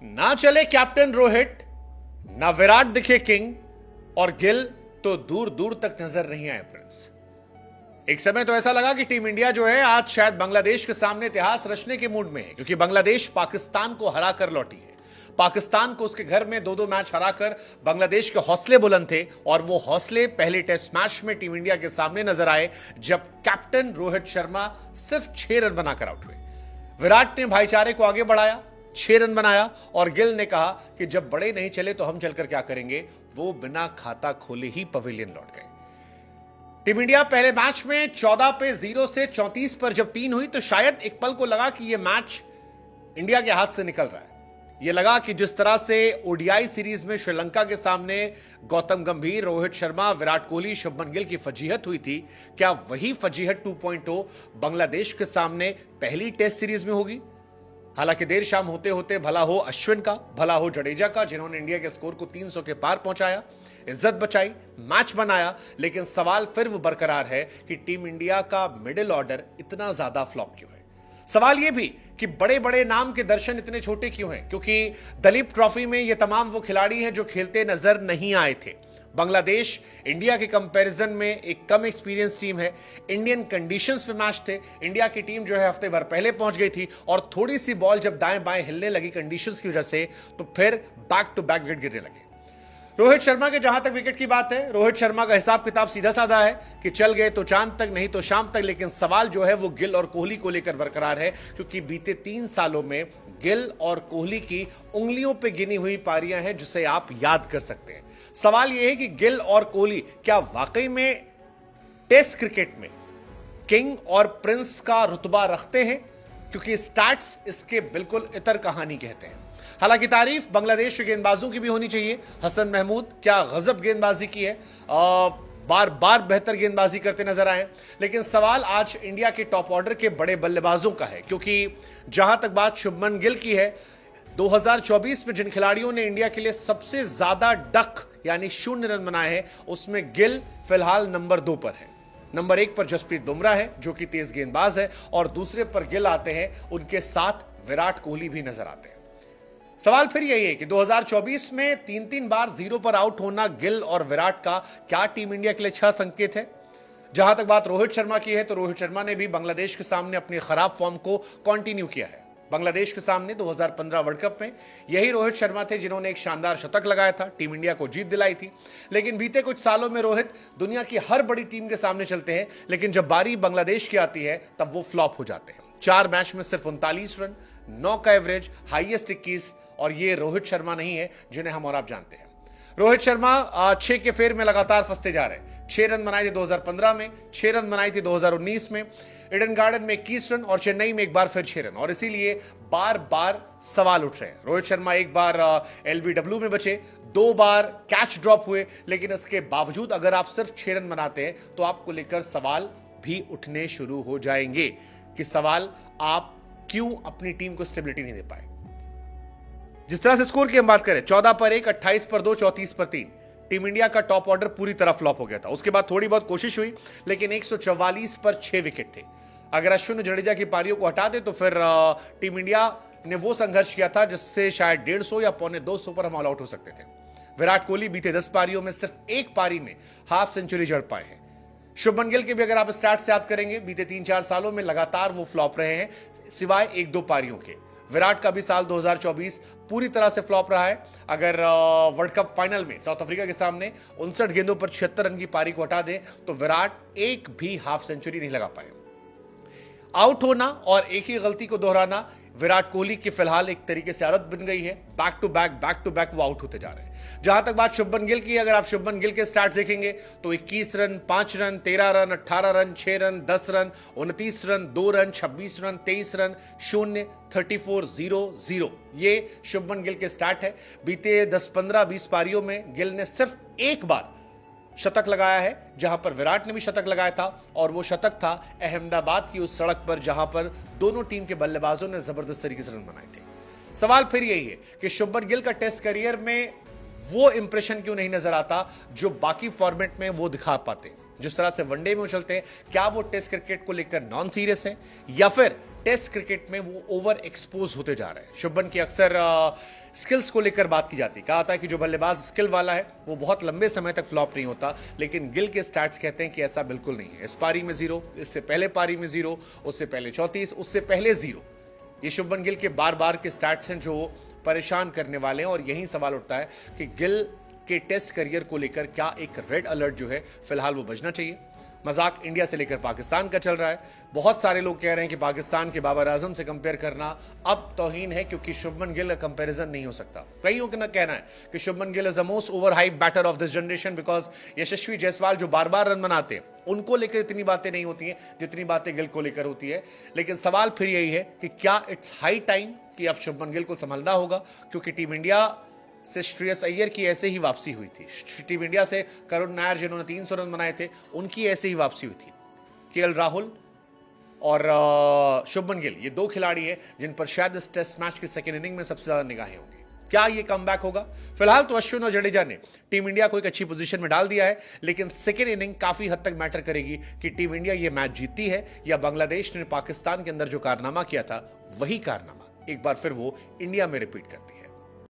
ना चले कैप्टन रोहित, ना विराट दिखे किंग, और गिल तो दूर दूर तक नजर नहीं आए प्रिंस। एक समय तो ऐसा लगा कि टीम इंडिया जो है आज शायद बांग्लादेश के सामने इतिहास रचने के मूड में है, क्योंकि बांग्लादेश पाकिस्तान को हराकर लौटी है। पाकिस्तान को उसके घर में 2-2 मैच हराकर बांग्लादेश के हौसले बुलंद थे, और वो हौसले पहले टेस्ट मैच में टीम इंडिया के सामने नजर आए जब कैप्टन रोहित शर्मा सिर्फ 6 रन बनाकर आउट हुए। विराट ने भाईचारे को आगे बढ़ाया, 6 रन बनाया, और गिल ने कहा कि जब बड़े नहीं चले तो हम चलकर क्या करेंगे। वो बिना खाता खोले ही पवेलियन लौट गए। टीम इंडिया पहले मैच में 14 पे 0 से 34 पर जब 3 हुई तो शायद एक पल को लगा कि यह मैच इंडिया के हाथ से निकल रहा है। यह लगा कि जिस तरह से ओडीआई सीरीज में श्रीलंका के सामने गौतम गंभीर, रोहित शर्मा, विराट कोहली, शुभमन गिल की फजीहत हुई थी, क्या वही फजीहत 2.0 बांग्लादेश के सामने पहली टेस्ट सीरीज में होगी। हालांकि देर शाम होते होते भला हो अश्विन का, भला हो जडेजा का, जिन्होंने इंडिया के स्कोर को 300 के पार पहुंचाया, इज्जत बचाई, मैच बनाया, लेकिन सवाल फिर वो बरकरार है कि टीम इंडिया का मिडिल ऑर्डर इतना ज्यादा फ्लॉप क्यों है। सवाल यह भी कि बड़े बड़े नाम के दर्शन इतने छोटे क्यों हैं, क्योंकि दलीप ट्रॉफी में ये तमाम वो खिलाड़ी हैं जो खेलते नजर नहीं आए थे। बांग्लादेश इंडिया के कंपैरिजन में एक कम एक्सपीरियंस टीम है। इंडियन कंडीशंस पे मैच थे। इंडिया की टीम जो है हफ्ते भर पहले पहुंच गई थी, और थोड़ी सी बॉल जब दाएं बाएं हिलने लगी कंडीशंस की वजह से, तो फिर बैक टू बैक विकेट गिरने लगे। रोहित शर्मा के जहां तक विकेट की बात है, रोहित शर्मा का हिसाब किताब सीधा साधा है कि चल गए तो चांद तक, नहीं तो शाम तक। लेकिन सवाल जो है वो गिल और कोहली को लेकर बरकरार है, क्योंकि बीते 3 सालों में गिल और कोहली की उंगलियों पे गिनी हुई पारियां हैं जिसे आप याद कर सकते हैं। सवाल यह है कि गिल और कोहली क्या वाकई में टेस्ट क्रिकेट में किंग और प्रिंस का रुतबा रखते हैं, क्योंकि स्टैट्स इसके बिल्कुल इतर कहानी कहते हैं। हालांकि तारीफ बांग्लादेश के गेंदबाजों की भी होनी चाहिए। हसन महमूद क्या गजब गेंदबाजी की है, बार बार बेहतर गेंदबाजी करते नजर आए। लेकिन सवाल आज इंडिया के टॉप ऑर्डर के बड़े बल्लेबाजों का है, क्योंकि जहां तक बात शुभमन गिल की है, 2024 में जिन खिलाड़ियों ने इंडिया के लिए सबसे ज्यादा डक यानी 0 रन बनाए हैं, उसमें गिल फिलहाल नंबर 2 पर है। नंबर 1 पर जसप्रीत बुमराह है जो कि तेज गेंदबाज है, और दूसरे पर गिल आते हैं। उनके साथ विराट कोहली भी नजर आते हैं। सवाल फिर यही है कि 2024 में 3-3 बार 0 पर आउट होना गिल और विराट का क्या टीम इंडिया के लिए अच्छा संकेत है। जहां तक बात रोहित शर्मा की है, तो रोहित शर्मा ने भी बांग्लादेश के सामने अपनी खराब फॉर्म को कंटिन्यू किया है। बांग्लादेश के सामने 2015 वर्ल्ड कप में यही रोहित शर्मा थे जिन्होंने एक शानदार शतक लगाया था, टीम इंडिया को जीत दिलाई थी। लेकिन बीते कुछ सालों में रोहित दुनिया की हर बड़ी टीम के सामने चलते हैं, लेकिन जब बारी बांग्लादेश की आती है तब वो फ्लॉप हो जाते हैं। 4 मैच में सिर्फ 39 रन, 9 का एवरेज, हाईएस्ट 21, और ये रोहित शर्मा नहीं है जिन्हें हम और आप जानते हैं। रोहित शर्मा 6 के फेर में लगातार फंसते जा रहे हैं। 6 रन बनाए थे 2015 में, 6 रन बनाए थे 2019 में, ईडन गार्डन में 21 रन, और चेन्नई में एक बार फिर 6 रन। और इसीलिए बार बार सवाल उठ रहे हैं। रोहित शर्मा एक बार एलबीडब्ल्यू में बचे, 2 बार कैच ड्रॉप हुए, लेकिन इसके बावजूद अगर आप सिर्फ 6 रन बनाते हैं तो आपको लेकर सवाल भी उठने शुरू हो जाएंगे कि सवाल आप क्यों अपनी टीम को स्टेबिलिटी नहीं दे पाए। जिस तरह से स्कोर की हम बात करें, 14 पर 1, 28 पर 2, 34 पर 3, टीम इंडिया का टॉप ऑर्डर पूरी तरह फ्लॉप हो गया था। उसके बाद थोड़ी बहुत कोशिश हुई, लेकिन 144 पर 6 विकेट थे। अगर अश्विन जडेजा की पारियों को हटा दे तो फिर टीम इंडिया ने वो संघर्ष किया था जिससे शायद 150 या 250 पर हम ऑल आउट हो सकते थे। विराट कोहली बीते 10 पारियों में सिर्फ 1 पारी में हाफ सेंचुरी जड़ पाए हैं। शुभमन गिल के भी अगर आप स्टैट्स याद करेंगे, बीते 3-4 सालों में लगातार वो फ्लॉप रहे हैं, सिवाय 1-2 पारियों के। विराट का भी साल 2024 पूरी तरह से फ्लॉप रहा है। अगर वर्ल्ड कप फाइनल में साउथ अफ्रीका के सामने 59 गेंदों पर 76 रन की पारी को हटा दें तो विराट एक भी हाफ सेंचुरी नहीं लगा पाए। आउट होना और एक ही गलती को दोहराना विराट कोहली की फिलहाल एक तरीके से आदत बन गई है। बैक टू बैक वो आउट होते जा रहे हैं। जहां तक बात शुभमन गिल की, अगर आप शुभमन गिल के स्टार्ट देखेंगे तो 21 run, 5 run, 13 run, 18 run, 6 run, 10 run, 29 run, 2 run, 26 run, 23 run, 0, 34, 0, 0, ये शुभमन गिल के स्टार्ट है। बीते 10, 15, 20 पारियों में गिल ने सिर्फ 1 बार शतक लगाया है, जहां पर विराट ने भी शतक लगाया था, और वो शतक था अहमदाबाद की उस सड़क पर जहां पर दोनों टीम के बल्लेबाजों ने जबरदस्त तरीके से रन बनाए थे। सवाल फिर यही है कि शुभमन गिल का टेस्ट करियर में वो इंप्रेशन क्यों नहीं नजर आता जो बाकी फॉर्मेट में वो दिखा पाते। जिस तरह से वनडे में उछलते हैं, क्या वो टेस्ट क्रिकेट को लेकर नॉन सीरियस है, या फिर टेस्ट क्रिकेट में वो ओवर एक्सपोज होते जा रहे हैं। शुभमन की अक्सर स्किल्स को लेकर बात की जाती है, कहा था कि जो बल्लेबाज स्किल वाला है वो बहुत लंबे समय तक फ्लॉप नहीं होता, लेकिन गिल के स्टैट्स कहते हैं कि ऐसा बिल्कुल नहीं है। इस पारी में 0, इससे पहले पारी में 0, उससे पहले 34, उससे पहले 0। ये शुभमन गिल के बार बार के स्टैट्स हैं जो परेशान करने वाले हैं, और यही सवाल उठता है कि गिल के टेस्ट करियर को लेकर क्या एक रेड अलर्ट जो है फिलहाल वो बजना चाहिए। मजाक इंडिया से लेकर पाकिस्तान का चल रहा है। बहुत सारे लोग कह रहे हैं कि पाकिस्तान के बाबर आजम से कंपेयर करना अब तौहीन है, क्योंकि शुभमन गिल का कंपैरिजन नहीं हो सकता। कईयों का कहना है कि Shubman Gill is the most overhype batter of this generation, because Yashasvi Jaiswal जो बार बार रन बनाते हैं उनको लेकर इतनी बातें नहीं होती हैं जितनी बातें गिल को लेकर होती है। लेकिन सवाल फिर यही है कि क्या इट्स हाई टाइम कि अब शुभमन गिल को संभलना होगा, क्योंकि टीम इंडिया से श्रेयस अय्यर की ऐसे ही वापसी हुई थी। टीम इंडिया से करुण नायर जिन्होंने 300 रन बनाए थे, उनकी ऐसे ही वापसी हुई थी। केएल राहुल और शुभमन गिल ये 2 खिलाड़ी हैं जिन पर शायद इस टेस्ट मैच की सेकेंड इनिंग में सबसे ज्यादा निगाहें होंगी। क्या ये कमबैक होगा? फिलहाल तो अश्विन और जडेजा ने टीम इंडिया को एक अच्छी पोजीशन में डाल दिया है, लेकिन सेकेंड इनिंग काफी हद तक मैटर करेगी कि टीम इंडिया ये मैच जीतती है या बांग्लादेश ने पाकिस्तान के अंदर जो कारनामा किया था वही कारनामा एक बार फिर वो इंडिया में रिपीट करती है।